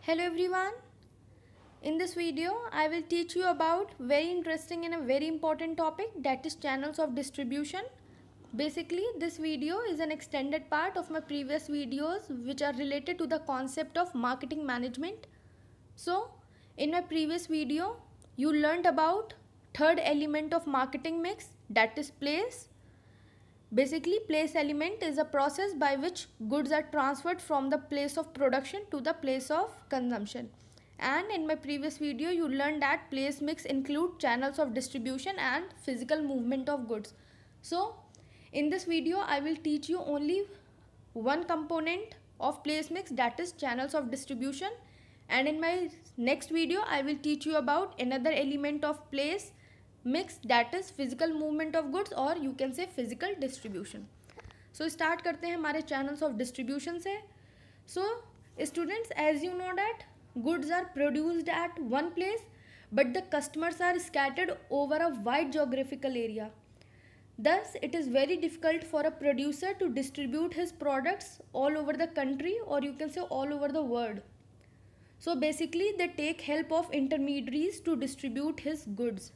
Hello everyone. In this video, I will teach you about very interesting and a very important topic, that is channels of distribution. Basically, this video is an extended part of my previous videos which are related to the concept of marketing management. So, in my previous video, you learned about third element of marketing mix, that is place. Basically, place element is a process by which goods are transferred from the place of production to the place of consumption. And in my previous video, you learned that place mix include channels of distribution and physical movement of goods. So, in this video, I will teach you only one component of place mix, that is channels of distribution. And in my next video, I will teach you about another element of place mix, that is physical movement of goods, or you can say physical distribution. So start करते हैं हमारे channels of distribution से. So students, as you know that goods are produced at one place but the customers are scattered over a wide geographical area. Thus it is very difficult for a producer to distribute his products all over the country, or you can say all over the world. So basically they take help of intermediaries to distribute his goods.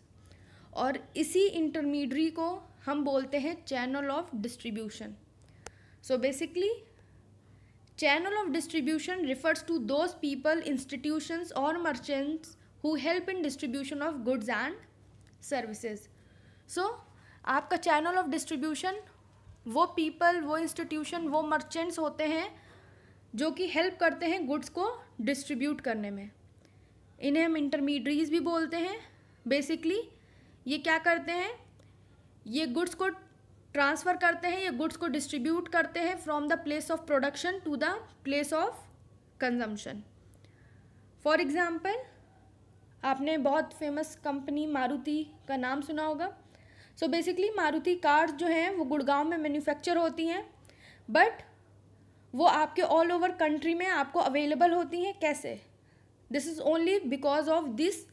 और इसी intermediary को हम बोलते हैं channel of distribution. So basically channel of distribution refers to those people, institutions और merchants who help in distribution of goods and services. So आपका channel of distribution वो people, वो इंस्टीट्यूशन, वो मर्चेंट्स होते हैं जो कि हेल्प करते हैं गुड्स को डिस्ट्रीब्यूट करने में. इन्हें हम इंटरमीडियरीज भी बोलते हैं. बेसिकली ये क्या करते हैं, ये गुड्स को ट्रांसफ़र करते हैं, ये गुड्स को डिस्ट्रीब्यूट करते हैं from the place of production to the place of consumption. For example, आपने बहुत फेमस कंपनी मारुति का नाम सुना होगा. सो बेसिकली मारुति कार्स जो हैं वो गुड़गांव में मैन्युफैक्चर होती हैं, बट वो आपके ऑल ओवर कंट्री में आपको अवेलेबल होती हैं. कैसे? This is only because of this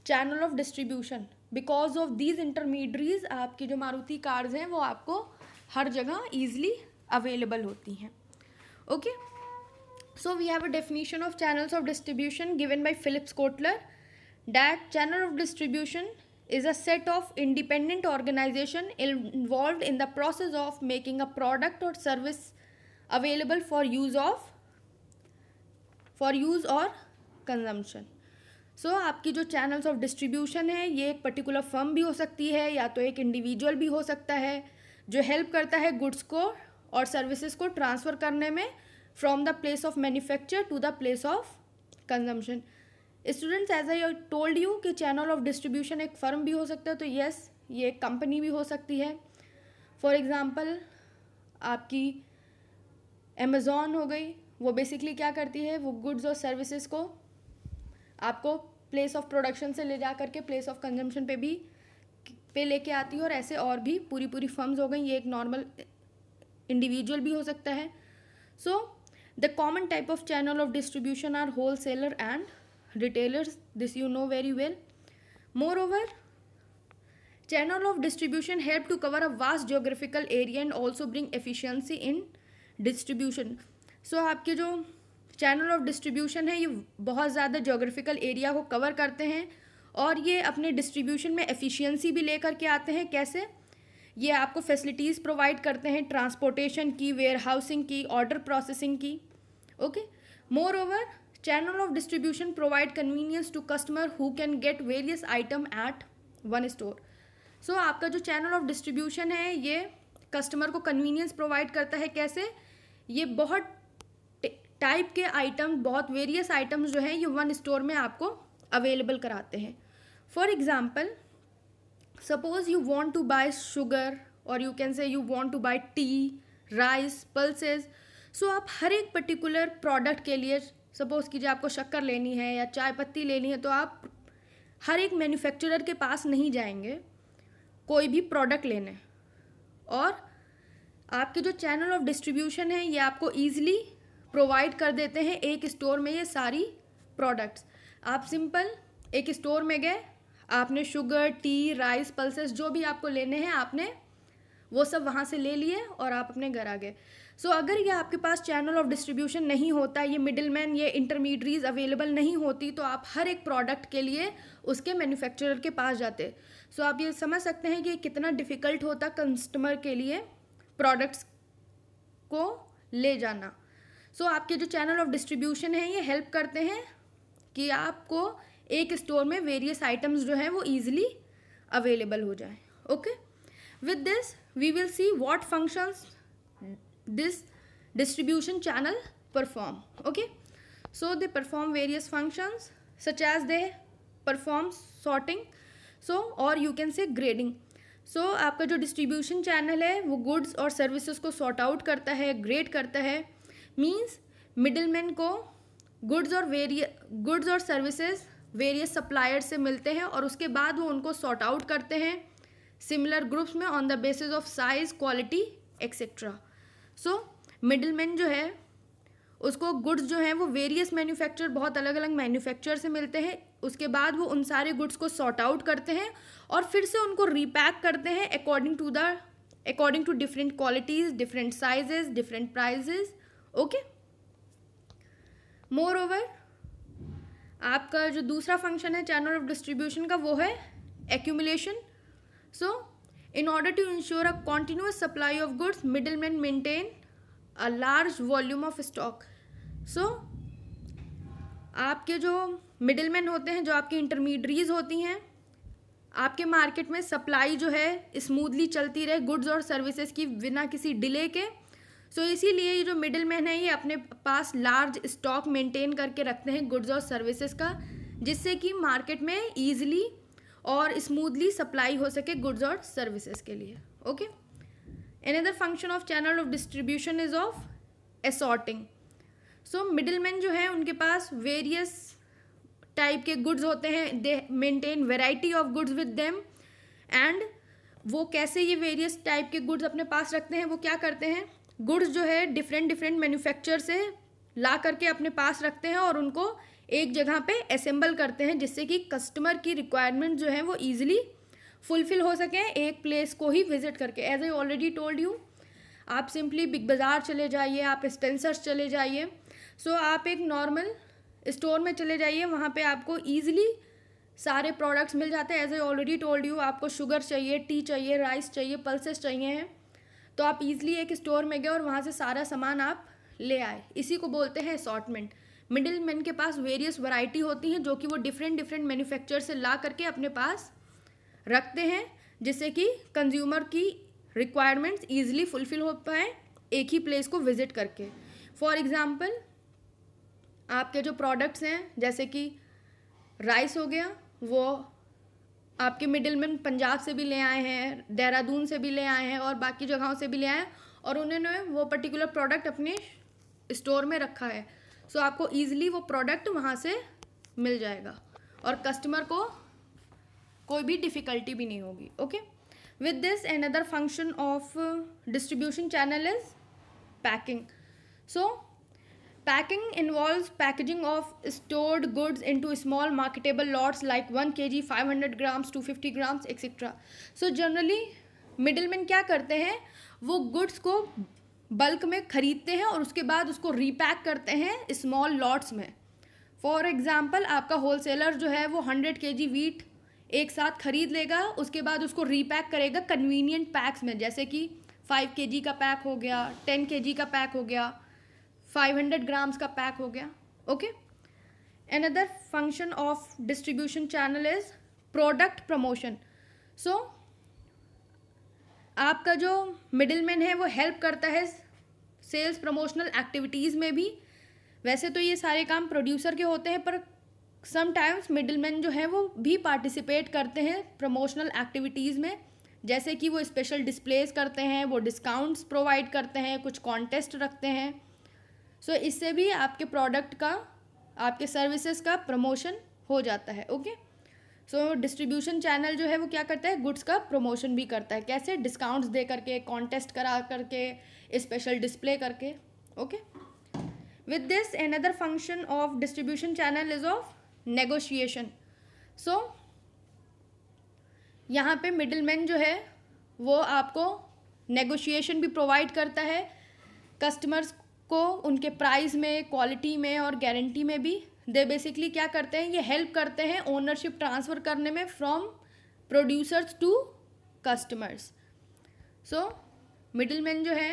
channel of distribution. Because of these intermediaries आपकी जो मारुति कार्स हैं वो आपको हर जगह ईजिली अवेलेबल होती हैं. Okay, so we have a definition of channels of distribution given by Philips Kotler, that channel of distribution is a set of independent organization involved in the process of making a product or service available for use or consumption. सो आपकी जो channels of distribution है ये एक particular firm भी हो सकती है या तो एक इंडिविजुअल भी हो सकता है जो हेल्प करता है गुड्स को और सर्विसेज को ट्रांसफ़र करने में from the place of manufacture to the place of consumption. Students, as I told you कि चैनल ऑफ डिस्ट्रीब्यूशन एक फर्म भी हो सकता है, तो येस ये एक कंपनी भी हो सकती है. फॉर एग्ज़ाम्पल आपकी अमेज़ॉन हो गई, वो बेसिकली क्या करती है, वो गुड्स और सर्विसेज को आपको प्लेस ऑफ प्रोडक्शन से ले जा करके प्लेस ऑफ कंजम्पशन पे लेके आती है. और ऐसे और भी पूरी फर्म्स हो गई. ये एक नॉर्मल इंडिविजुअल भी हो सकता है. So the common type of channel of distribution are wholesaler and retailers. This you know very well. Moreover, channel of distribution help to cover a vast geographical area and also bring efficiency in distribution. So आपके जो channel of distribution है ये बहुत ज़्यादा geographical area को cover करते हैं और ये अपने डिस्ट्रीब्यूशन में एफिशिएंसी भी लेकर के आते हैं. कैसे? ये आपको फैसिलिटीज़ प्रोवाइड करते हैं ट्रांसपोर्टेशन की, वेयर हाउसिंग की, ऑर्डर प्रोसेसिंग की. Okay, moreover channel of distribution provide convenience to customer who can get various item at one store. So आपका जो चैनल ऑफ डिस्ट्रीब्यूशन है ये कस्टमर को कन्वीनियंस प्रोवाइड करता है. कैसे? ये बहुत टाइप के आइटम, बहुत वेरियस आइटम्स जो हैं ये वन स्टोर में आपको अवेलेबल कराते हैं. For example, suppose you want to buy sugar और you can say you want to buy tea, rice, pulses. So आप हर एक पर्टिकुलर प्रोडक्ट के लिए, सपोज कीजिए आपको शक्कर लेनी है या चाय पत्ती लेनी है, तो आप हर एक मैन्युफैक्चरर के पास नहीं जाएंगे कोई भी प्रोडक्ट लेने. और आपके जो चैनल ऑफ डिस्ट्रीब्यूशन है ये आपको ईजिली प्रोवाइड कर देते हैं एक स्टोर में ये सारी प्रोडक्ट्स. आप सिंपल एक स्टोर में गए, आपने शुगर, टी, राइस, पल्सेस जो भी आपको लेने हैं आपने वो सब वहाँ से ले लिए और आप अपने घर आ गए. सो अगर ये आपके पास चैनल ऑफ डिस्ट्रीब्यूशन नहीं होता, ये मिडिलमैन, ये इंटरमीडियरीज अवेलेबल नहीं होती, तो आप हर एक प्रोडक्ट के लिए उसके मैन्युफैक्चरर के पास जाते। सो आप ये समझ सकते हैं कि कितना डिफ़िकल्ट होता कस्टमर के लिए प्रोडक्ट्स को ले जाना। सो आपके जो चैनल ऑफ डिस्ट्रीब्यूशन है ये हेल्प करते हैं कि आपको एक स्टोर में वेरियस आइटम्स जो हैं वो ईजिली अवेलेबल हो जाए। Okay, with this we will see what functions this distribution channel perform. Okay, so they perform various functions such as they perform sorting, so or you can say grading. So आपका जो distribution channel है वो goods और services को sort out करता है, grade करता है। means middleman को goods और services various suppliers से मिलते हैं और उसके बाद वो उनको sort out करते हैं similar groups में on the basis of size, quality etc. So middleman जो है उसको गुड्स जो हैं वो वेरियस मैन्युफैक्चर, बहुत अलग अलग मैन्युफैक्चर से मिलते हैं। उसके बाद वो उन सारे गुड्स को सॉर्ट आउट करते हैं और फिर से उनको रीपैक करते हैं according to different qualities, different sizes, different prices. Okay, moreover आपका जो दूसरा फंक्शन है चैनल ऑफ डिस्ट्रीब्यूशन का वो है accumulation. So in order to ensure a continuous supply of goods, middlemen maintain a large volume of stock. So आपके जो middleman होते हैं, जो आपकी इंटरमीडियरीज होती हैं, आपके मार्केट में सप्लाई जो है स्मूथली चलती रहे गुड्स और सर्विसेज की बिना किसी डिले के। सो इसीलिए ये जो मिडिलमैन है ये अपने पास लार्ज स्टॉक मेंटेन करके रखते हैं गुड्स और सर्विसेज का, जिससे कि मार्केट में ईजिली और स्मूथली सप्लाई हो सके गुड्स और सर्विसेज के लिए। Okay, another function of channel of distribution is of assorting. So middleman जो है उनके पास वेरियस टाइप के गुड्स होते हैं, they maintain variety of goods with them. And वो कैसे ये वेरियस टाइप के गुड्स अपने पास रखते हैं, वो क्या करते हैं, गुड्स जो है डिफरेंट मैन्युफैक्चर से ला करके अपने पास रखते हैं और उनको एक जगह पे असेंबल करते हैं, जिससे कि कस्टमर की रिक्वायरमेंट जो है वो ईजिली फुलफिल हो सके एक प्लेस को ही विजिट करके। As I already told you, आप सिंपली बिग बाज़ार चले जाइए, आप स्पेंसर्स चले जाइए, सो आप एक नॉर्मल स्टोर में चले जाइए, वहाँ पे आपको ईजिली सारे प्रोडक्ट्स मिल जाते हैं। As I already told you, आपको शुगर चाहिए, टी चाहिए, राइस चाहिए, पल्सेस चाहिए हैं, तो आप ईजिली एक स्टोर में गए और वहाँ से सारा सामान आप ले आए। इसी को बोलते हैं असॉर्टमेंट। मिडिलमैन के पास वेरियस वैरायटी होती हैं जो कि वो डिफरेंट मैन्युफैक्चर से ला करके अपने पास रखते हैं, जिससे कि कंज्यूमर की रिक्वायरमेंट्स ईजिली फुलफिल हो पाए एक ही प्लेस को विजिट करके। फॉर एग्जांपल आपके जो प्रोडक्ट्स हैं जैसे कि राइस हो गया, वो आपके मिडिलमैन पंजाब से भी ले आए हैं, देहरादून से भी ले आए हैं और बाकी जगहों से भी ले आए हैं और उन्होंने वो पर्टिकुलर प्रोडक्ट अपने स्टोर में रखा है। सो आपको ईजिली वो प्रोडक्ट वहाँ से मिल जाएगा और कस्टमर को कोई भी डिफ़िकल्टी भी नहीं होगी। Okay, with this another function of distribution channel is packing. So packing involves packaging of stored goods into small marketable lots like 1 kg, 500 grams, 250 grams etcetera. So generally middleman क्या करते हैं, वो गुड्स को bulk में ख़रीदते हैं और उसके बाद उसको रीपैक करते हैं स्मॉल लॉट्स में। फॉर एग्जांपल आपका होलसेलर जो है वो 100 kg वीट एक साथ ख़रीद लेगा, उसके बाद उसको रीपैक करेगा कन्वीनियंट पैक्स में, जैसे कि 5 kg का पैक हो गया, 10 kg का पैक हो गया, 500 ग्राम्स का पैक हो गया। Okay, another function of distribution channel is product promotion. So आपका जो मिडिलमैन है वो हेल्प करता है सेल्स प्रमोशनल एक्टिविटीज़ में भी। वैसे तो ये सारे काम प्रोड्यूसर के होते हैं, पर समटाइम्स मिडिलमैन जो है वो भी पार्टिसिपेट करते हैं प्रमोशनल एक्टिविटीज़ में, जैसे कि वो स्पेशल डिस्प्लेस करते हैं, वो डिस्काउंट्स प्रोवाइड करते हैं, कुछ कॉन्टेस्ट रखते हैं। सो इससे भी आपके प्रोडक्ट का, आपके सर्विसेज का प्रमोशन हो जाता है। ओके, सो डिस्ट्रीब्यूशन चैनल जो है वो क्या करता है, गुड्स का प्रमोशन भी करता है। कैसे? डिस्काउंट्स दे करके, कॉन्टेस्ट करा करके, स्पेशल डिस्प्ले करके। Okay, with this another function of distribution channel is of negotiation. So यहाँ पे मिडिलमैन जो है वो आपको नेगोशिएशन भी प्रोवाइड करता है कस्टमर्स को उनके प्राइस में, क्वालिटी में और गारंटी में भी दे बेसिकली क्या करते हैं, ये हेल्प करते हैं ओनरशिप ट्रांसफ़र करने में from producers to customers. So middleman जो है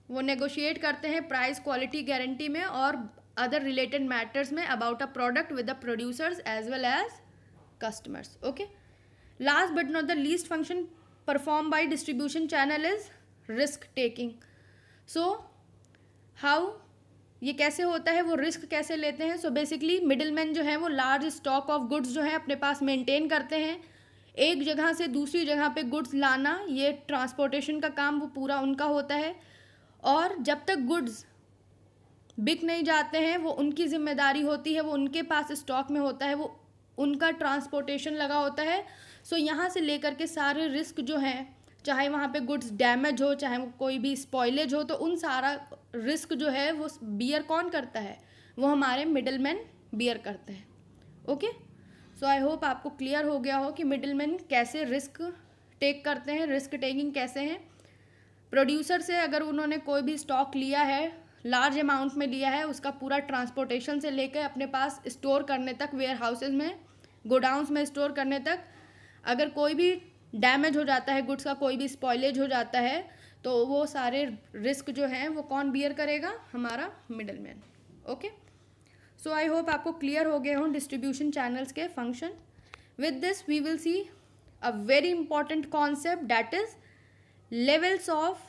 वो नेगोशिएट करते हैं प्राइस, क्वालिटी, गारंटी में और अदर रिलेटेड मैटर्स में about a product with the producers as well as customers. Okay. Last but not the least function perform by distribution channel is risk taking. So how, ये कैसे होता है, वो risk कैसे लेते हैं. सो बेसिकली मिडिलमैन जो है वो लार्ज स्टॉक ऑफ गुड्स जो है अपने पास मेंटेन करते हैं. एक जगह से दूसरी जगह पे गुड्स लाना, ये ट्रांसपोर्टेशन का काम वो पूरा उनका होता है. और जब तक गुड्स बिक नहीं जाते हैं वो उनकी जिम्मेदारी होती है, वो उनके पास स्टॉक में होता है, वो उनका ट्रांसपोर्टेशन लगा होता है. सो यहाँ से लेकर के सारे रिस्क जो हैं, चाहे वहाँ पे गुड्स डैमेज हो, चाहे वो कोई भी स्पॉइलेज हो, तो उन सारा रिस्क जो है वो बियर कौन करता है, वो हमारे मिडिलमैन बियर करते हैं. ओके. सो आई होप आपको क्लियर हो गया हो कि मिडिलमैन कैसे रिस्क टेक करते हैं, रिस्क टेकिंग कैसे हैं. प्रोड्यूसर से अगर उन्होंने कोई भी स्टॉक लिया है, लार्ज अमाउंट में लिया है, उसका पूरा ट्रांसपोर्टेशन से लेकर अपने पास स्टोर करने तक, वेयर हाउसेज में, गोडाउंस में स्टोर करने तक, अगर कोई भी डैमेज हो जाता है गुड्स का, कोई भी स्पॉइलेज हो जाता है, तो वो सारे रिस्क जो हैं वो कौन बियर करेगा, हमारा middleman. Okay. So I hope आपको क्लियर हो गए हों डिस्ट्रीब्यूशन चैनल्स के function. With this we will see a very important concept that is levels of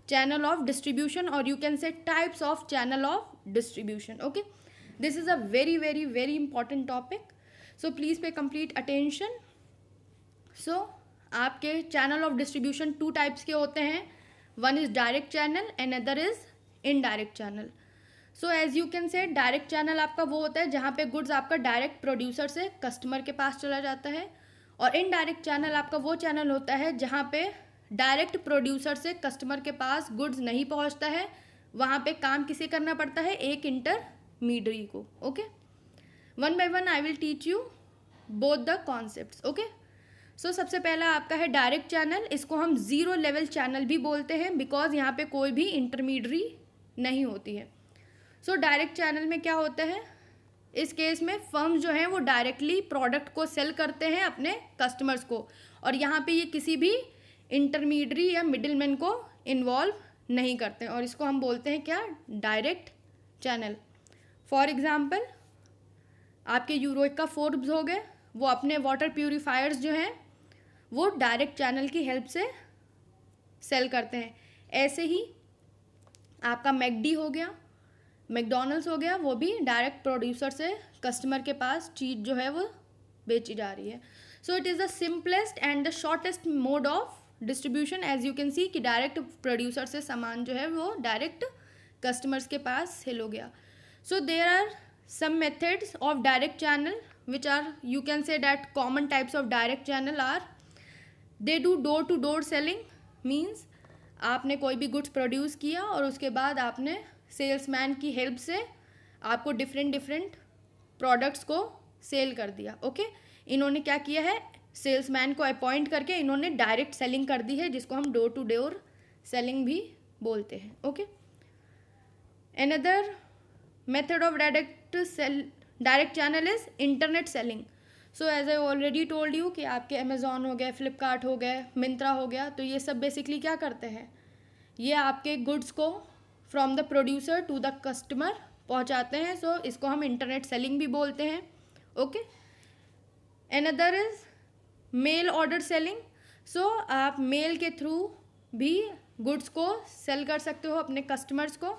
channel of distribution, or you can say types of channel of distribution. Okay, this is a very very very important topic, so please pay complete attention. So आपके channel of distribution two types के होते हैं. One is direct channel and other is indirect channel. So as you can say direct channel आपका वो होता है जहाँ पे goods आपका डायरेक्ट प्रोड्यूसर से कस्टमर के पास चला जाता है, और इनडायरेक्ट चैनल आपका वो चैनल होता है जहाँ पे डायरेक्ट प्रोड्यूसर से कस्टमर के पास गुड्स नहीं पहुँचता है, वहाँ पे काम किसे करना पड़ता है, एक इंटरमीडियरी को. Okay. One by one I will teach you both the concepts. Okay. So सबसे पहला आपका है डायरेक्ट चैनल. इसको हम ज़ीरो लेवल चैनल भी बोलते हैं बिकॉज यहाँ पे कोई भी इंटरमीडियरी नहीं होती है. सो डायरेक्ट चैनल में क्या होता है, इस केस में फर्म्स जो हैं वो डायरेक्टली प्रोडक्ट को सेल करते हैं अपने कस्टमर्स को, और यहाँ पे ये किसी भी इंटरमीडियरी या मिडिलमैन को इन्वॉल्व नहीं करते हैं, और इसको हम बोलते हैं क्या, डायरेक्ट चैनल. फॉर एग्जांपल आपके यूरोक का फोर्ब्स हो गए, वो अपने वाटर प्यूरीफायर्स जो हैं वो डायरेक्ट चैनल की हेल्प से सेल करते हैं. ऐसे ही आपका मैकडी हो गया, मैकडॉनल्ड्स हो गया, वो भी डायरेक्ट प्रोड्यूसर से कस्टमर के पास चीज़ जो है वो बेची जा रही है. So it is the simplest and the shortest mode of distribution. As you can see कि डायरेक्ट प्रोड्यूसर से सामान जो है वो डायरेक्ट कस्टमर्स के पास सेल हो गया. So there are some methods of direct channel which are, you can say that common types of direct channel are, they do door to door selling. Means आपने कोई भी गुड्स प्रोड्यूस किया और उसके बाद आपने सेल्समैन की हेल्प से आपको डिफरेंट प्रोडक्ट्स को सेल कर दिया. ओके. इन्होंने क्या किया है, सेल्समैन को अपॉइंट करके इन्होंने डायरेक्ट सेलिंग कर दी है, जिसको हम डोर टू डोर सेलिंग भी बोलते हैं. Okay. Another method of direct channel is internet selling. So as I already told you कि आपके अमेजोन हो गए, फ्लिपकार्ट हो गए, मिंत्रा हो गया, तो ये सब बेसिकली क्या करते हैं, ये आपके गुड्स को from the producer to the customer पहुंचाते हैं. सो इसको हम इंटरनेट सेलिंग भी बोलते हैं. Okay. Another is mail order selling. So आप मेल के थ्रू भी गुड्स को सेल कर सकते हो अपने कस्टमर्स को.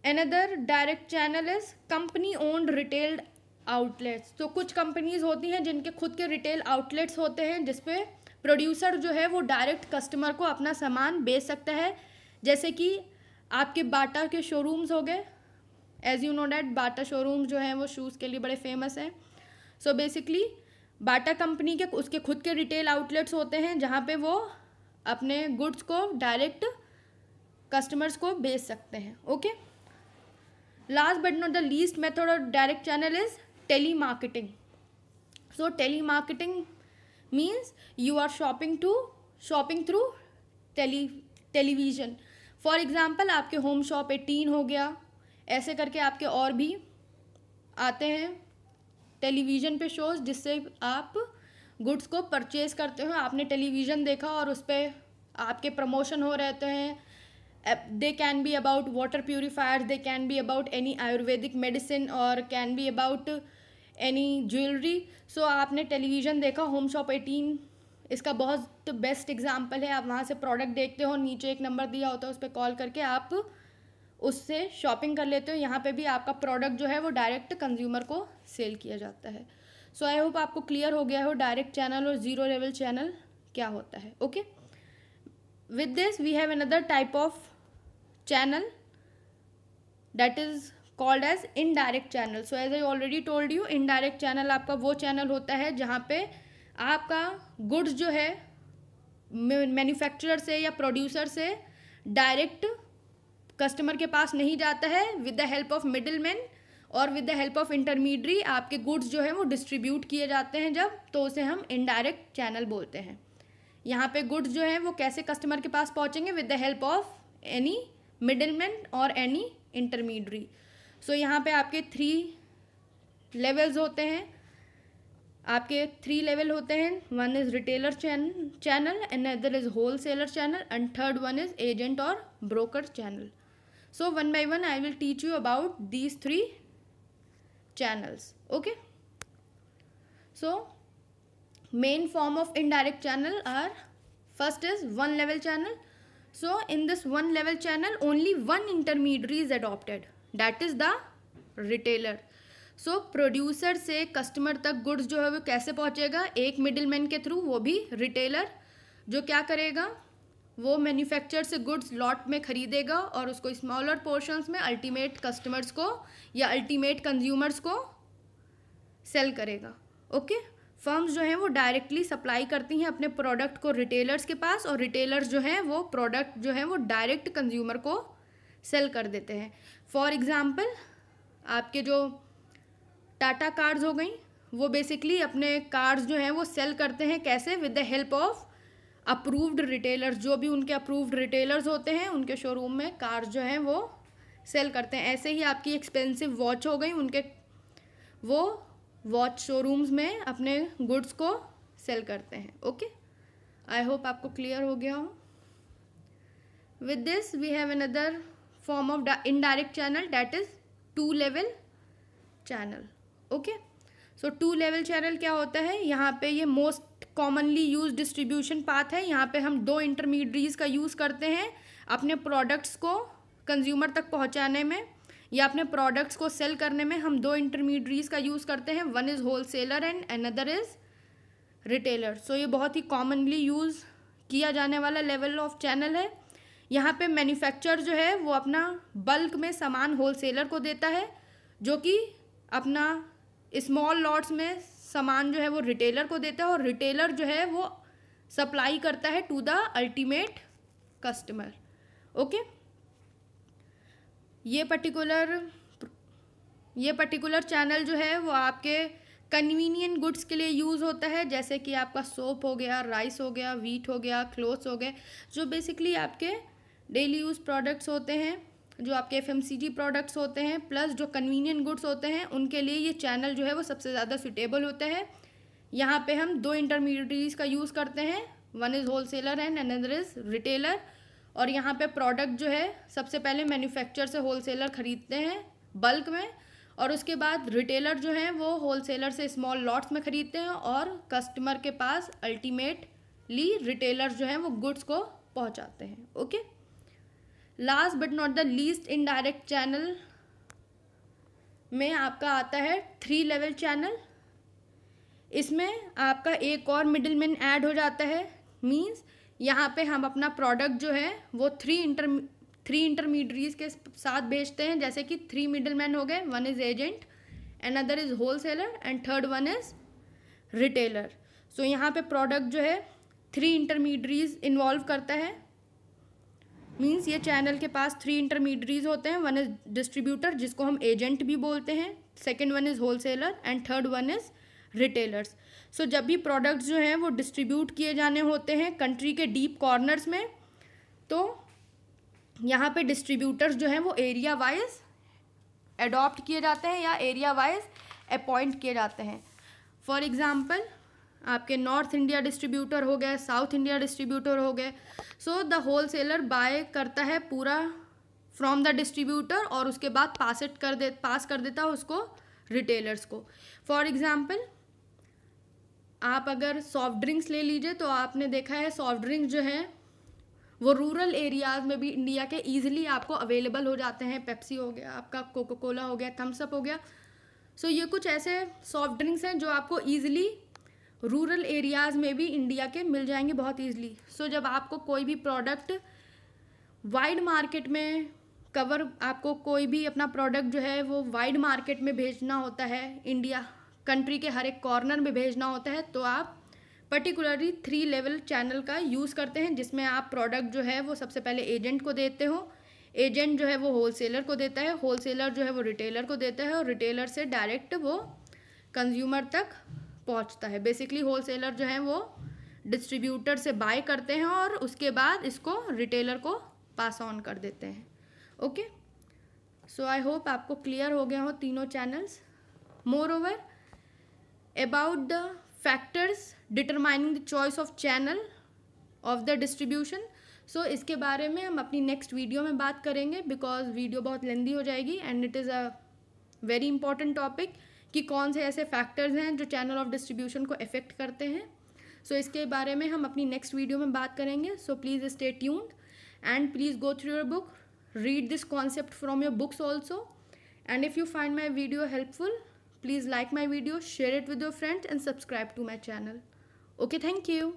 Another direct channel is company owned retail outlets. तो कुछ कंपनीज होती हैं जिनके खुद के रिटेल आउटलेट्स होते हैं, जिसपे प्रोड्यूसर जो है वो डायरेक्ट कस्टमर को अपना सामान बेच सकता है. जैसे कि आपके बाटा के शोरूम्स हो गए. As you know that Bata showroom जो हैं वो शूज़ के लिए बड़े फेमस हैं. सो बेसिकली बाटा कंपनी के उसके खुद के रिटेल आउटलेट्स होते हैं जहाँ पे वो अपने गुड्स को डायरेक्ट कस्टमर्स को बेच सकते हैं. Okay. Last but not the least method of direct channel is telemarketing. So telemarketing means you are shopping through television. For example आपके होम शॉप 18 हो गया, ऐसे करके आपके और भी आते हैं टेलीविज़न पे शोज़ जिससे आप गुड्स को परचेज करते हो। आपने टेलीविज़न देखा और उस पर आपके प्रमोशन हो रहते हैं। They can be about water purifier, they can be about any Ayurvedic medicine और can be about any jewellery. So आपने टेलीविज़न देखा, होम शॉप 18 इसका बहुत बेस्ट एग्जाम्पल है। आप वहाँ से प्रोडक्ट देखते हो, नीचे एक नंबर दिया होता है, उस पर कॉल करके आप उससे शॉपिंग कर लेते हो। यहाँ पे भी आपका प्रोडक्ट जो है वो डायरेक्ट कंज्यूमर को सेल किया जाता है। सो आई होप आपको क्लियर हो गया हो डायरेक्ट चैनल और ज़ीरो लेवल चैनल क्या होता है। Okay, with this we have another type of channel that is called as indirect channel. So as I already told you, indirect channel आपका वो चैनल होता है जहाँ पे आपका गुड्स जो है मैन्युफैक्चरर से या प्रोड्यूसर से डायरेक्ट कस्टमर के पास नहीं जाता है। With the help of middle man और with the help of intermediary आपके गुड्स जो है वो डिस्ट्रीब्यूट किए जाते हैं जब, तो उसे हम इनडायरेक्ट चैनल बोलते हैं। यहाँ पे गुड्स जो हैं वो कैसे कस्टमर के पास पहुँचेंगे? With the help of any middle man और एनी इंटरमीडियरी। सो यहाँ पे आपके 3 लेवल्स होते हैं, आपके 3 लेवल होते हैं। One is retailer channel, another is wholesaler channel and third one is agent और broker channel. So one by one I will teach you about these 3 channels. Okay, so main form of indirect channel are, first is one level channel. So in this one level channel only one intermediary is adopted, that is the retailer. So producer से customer तक goods जो है वो कैसे पहुँचेगा? एक middleman के through, वो भी retailer, जो क्या करेगा, वो मैन्युफैक्चर से गुड्स लॉट में ख़रीदेगा और उसको स्मॉलर पोर्शंस में अल्टीमेट कस्टमर्स को या अल्टीमेट कंज्यूमर्स को सेल करेगा। ओके, फर्म्स जो हैं वो डायरेक्टली सप्लाई करती हैं अपने प्रोडक्ट को रिटेलर्स के पास और रिटेलर्स जो हैं वो प्रोडक्ट जो है वो डायरेक्ट कंज्यूमर को सेल कर देते हैं। फॉर एग्ज़ाम्पल आपके जो टाटा कार्स हो गई, वो बेसिकली अपने कार्स जो हैं वो सेल करते हैं कैसे? With the help of approved retailers. जो भी उनके अप्रूव्ड रिटेलर्स होते हैं उनके शोरूम में कार्स जो हैं वो सेल करते हैं। ऐसे ही आपकी एक्सपेंसिव वॉच हो गई, उनके वो वॉच शोरूम्स में अपने गुड्स को सेल करते हैं। ओके, आई होप आपको क्लियर हो गया हो। With this we have another form of indirect channel, that is 2 level channel. Okay, so 2 level channel क्या होता है? यहाँ पे ये most commonly use distribution path है। यहाँ पे हम 2 इंटरमीडियरीज का यूज़ करते हैं अपने प्रोडक्ट्स को कंज्यूमर तक पहुँचाने में या अपने प्रोडक्ट्स को सेल करने में। हम 2 इंटरमीडियरीज का यूज़ करते हैं, one is wholesaler and another is retailer. So ये बहुत ही कॉमनली यूज़ किया जाने वाला लेवल ऑफ चैनल है। यहाँ पे मैन्युफैक्चर जो है वो अपना बल्क में सामान होलसेलर को देता है, जो कि अपना स्मॉल लॉट्स में सामान जो है वो रिटेलर को देता है और रिटेलर जो है वो सप्लाई करता है to the ultimate customer. Okay, ये पर्टिकुलर चैनल जो है वो आपके कन्वीनियंट गुड्स के लिए यूज़ होता है, जैसे कि आपका सोप हो गया, राइस हो गया, वीट हो गया, क्लोथ्स हो गए, जो बेसिकली आपके डेली यूज़ प्रोडक्ट्स होते हैं, जो आपके FMCG प्रोडक्ट्स होते हैं, प्लस जो कन्वीनियंट गुड्स होते हैं, उनके लिए ये चैनल जो है वो सबसे ज़्यादा सूटेबल होता है। यहाँ पे हम 2 इंटरमीडियरीज का यूज़ करते हैं, one is wholesaler and another is retailer. और यहाँ पे प्रोडक्ट जो है सबसे पहले मैन्युफैक्चर से होलसेलर ख़रीदते हैं बल्क में, और उसके बाद रिटेलर जो हैं वो होलसेलर से स्मॉल लॉट्स में ख़रीदते हैं और कस्टमर के पास अल्टीमेटली रिटेलर जो हैं वो गुड्स को पहुँचाते हैं। Okay, last but not the least indirect channel में आपका आता है 3 लेवल चैनल। इसमें आपका एक और मिडिल मैन ऐड हो जाता है। मींस यहाँ पे हम अपना प्रोडक्ट जो है वो 3 इंटरमीडियरीज के साथ बेचते हैं, जैसे कि 3 मिडिल मैन हो गए, one is agent, another is wholesaler and third one is retailer. So यहाँ पे प्रोडक्ट जो है 3 इंटरमीडियरीज इन्वॉल्व करता है। मींस ये चैनल के पास 3 इंटरमीडियरीज होते हैं, वन इज़ डिस्ट्रीब्यूटर जिसको हम एजेंट भी बोलते हैं, second one is wholesaler and third one is retailers. So जब भी प्रोडक्ट्स जो हैं वो डिस्ट्रीब्यूट किए जाने होते हैं कंट्री के डीप कॉर्नर्स में, तो यहाँ पे डिस्ट्रीब्यूटर्स जो हैं वो एरिया वाइज अडॉप्ट किए जाते हैं या एरिया वाइज अपॉइंट किए जाते हैं। फॉर एग्ज़ाम्पल आपके नॉर्थ इंडिया डिस्ट्रीब्यूटर हो गए, साउथ इंडिया डिस्ट्रीब्यूटर हो गए। So the wholesaler buy करता है पूरा फ्रॉम द डिस्ट्रीब्यूटर और उसके बाद पास कर देता है उसको रिटेलर्स को। फॉर एग्ज़ाम्पल आप अगर सॉफ्ट ड्रिंक्स ले लीजिए तो आपने देखा है सॉफ्ट ड्रिंक्स जो हैं वो रूरल एरियाज़ में भी इंडिया के ईजिली आपको अवेलेबल हो जाते हैं। पेप्सी हो गया आपका, कोका कोला हो गया, थम्स अप हो गया। सो ये कुछ ऐसे सॉफ्ट ड्रिंक्स हैं जो आपको ईजिली रूरल एरियाज़ में भी इंडिया के मिल जाएंगे बहुत ईजिली। सो जब आपको कोई भी प्रोडक्ट वाइड मार्केट में आपको कोई भी अपना प्रोडक्ट जो है वो वाइड मार्केट में भेजना होता है, इंडिया कंट्री के हर एक कॉर्नर में भेजना होता है, तो आप पर्टिकुलरली 3 लेवल चैनल का यूज़ करते हैं, जिसमें आप प्रोडक्ट जो है वो सबसे पहले एजेंट को देते हो, एजेंट जो है वो होलसेलर को देता है, होलसेलर जो है वो रिटेलर को देता है और रिटेलर से डायरेक्ट वो कंज्यूमर तक पहुंचता है। बेसिकली होलसेलर जो है वो डिस्ट्रीब्यूटर से बाय करते हैं और उसके बाद इसको रिटेलर को पास ऑन कर देते हैं। ओके, सो आई होप आपको क्लियर हो गया हो तीनों channels. Moreover about the factors determining the choice of channel of the distribution, so इसके बारे में हम अपनी नेक्स्ट वीडियो में बात करेंगे, बिकॉज वीडियो बहुत लेंदी हो जाएगी and it is a very important topic कि कौन से ऐसे फैक्टर्स हैं जो चैनल ऑफ डिस्ट्रीब्यूशन को अफेक्ट करते हैं। सो इसके बारे में हम अपनी नेक्स्ट वीडियो में बात करेंगे। So please stay tuned and please go through your book, read this concept from your books also, and if you find my video helpful, please like my video, share it with your friends and subscribe to my channel. Okay, thank you.